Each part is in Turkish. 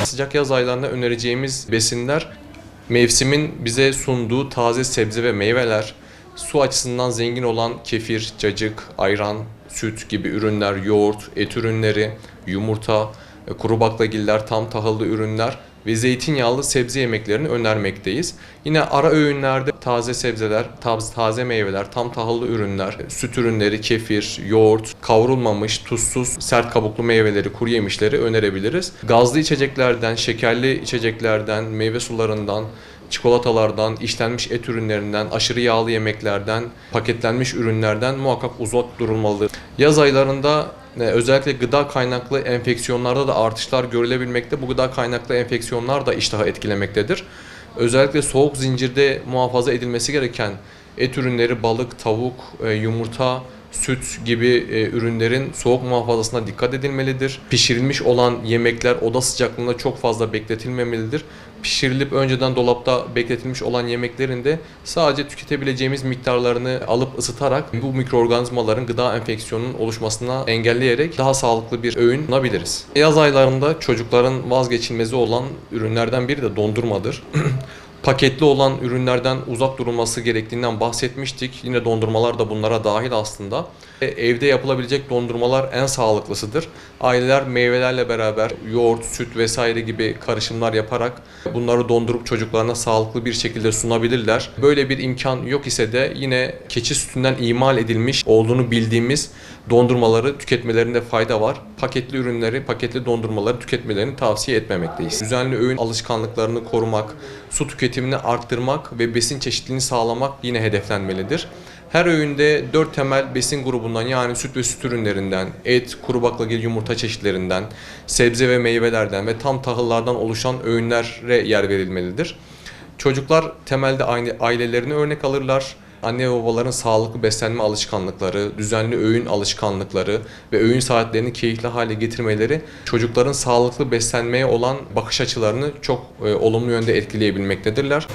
Sıcak yaz aylarında önereceğimiz besinler, mevsimin bize sunduğu taze sebze ve meyveler, su açısından zengin olan kefir, cacık, ayran, süt gibi ürünler, yoğurt, et ürünleri, yumurta, kuru baklagiller, tam tahıllı ürünler ve zeytinyağlı sebze yemeklerini önermekteyiz. Yine ara öğünlerde taze sebzeler, taze meyveler, tam tahıllı ürünler, süt ürünleri, kefir, yoğurt, kavrulmamış, tuzsuz, sert kabuklu meyveleri, kuru yemişleri önerebiliriz. Gazlı içeceklerden, şekerli içeceklerden, meyve sularından, çikolatalardan, işlenmiş et ürünlerinden, aşırı yağlı yemeklerden, paketlenmiş ürünlerden muhakkak uzak durulmalı. Yaz aylarında özellikle gıda kaynaklı enfeksiyonlarda da artışlar görülebilmekte. Bu gıda kaynaklı enfeksiyonlar da iştahı etkilemektedir. Özellikle soğuk zincirde muhafaza edilmesi gereken et ürünleri, balık, tavuk, yumurta, süt gibi ürünlerin soğuk muhafazasına dikkat edilmelidir. Pişirilmiş olan yemekler oda sıcaklığında çok fazla bekletilmemelidir. Pişirilip önceden dolapta bekletilmiş olan yemeklerin de sadece tüketebileceğimiz miktarlarını alıp ısıtarak bu mikroorganizmaların gıda enfeksiyonunun oluşmasına engelleyerek daha sağlıklı bir öğün sunabiliriz. Yaz aylarında çocukların vazgeçilmezi olan ürünlerden biri de dondurmadır. Paketli olan ürünlerden uzak durulması gerektiğinden bahsetmiştik. Yine dondurmalar da bunlara dahil aslında. Evde yapılabilecek dondurmalar en sağlıklısıdır. Aileler meyvelerle beraber yoğurt, süt vesaire gibi karışımlar yaparak bunları dondurup çocuklarına sağlıklı bir şekilde sunabilirler. Böyle bir imkan yok ise de yine keçi sütünden imal edilmiş olduğunu bildiğimiz dondurmaları tüketmelerinde fayda var. Paketli ürünleri, paketli dondurmaları tüketmelerini tavsiye etmemekteyiz. Düzenli öğün alışkanlıklarını korumak, su tüketimini arttırmak ve besin çeşitliliğini sağlamak yine hedeflenmelidir. Her öğünde 4 temel besin grubundan, yani süt ve süt ürünlerinden, et, kuru baklagil, yumurta çeşitlerinden, sebze ve meyvelerden ve tam tahıllardan oluşan öğünlere yer verilmelidir. Çocuklar temelde ailelerini örnek alırlar. Anne ve babaların sağlıklı beslenme alışkanlıkları, düzenli öğün alışkanlıkları ve öğün saatlerini keyifli hale getirmeleri çocukların sağlıklı beslenmeye olan bakış açılarını çok olumlu yönde etkileyebilmektedirler.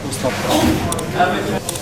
Mustafa.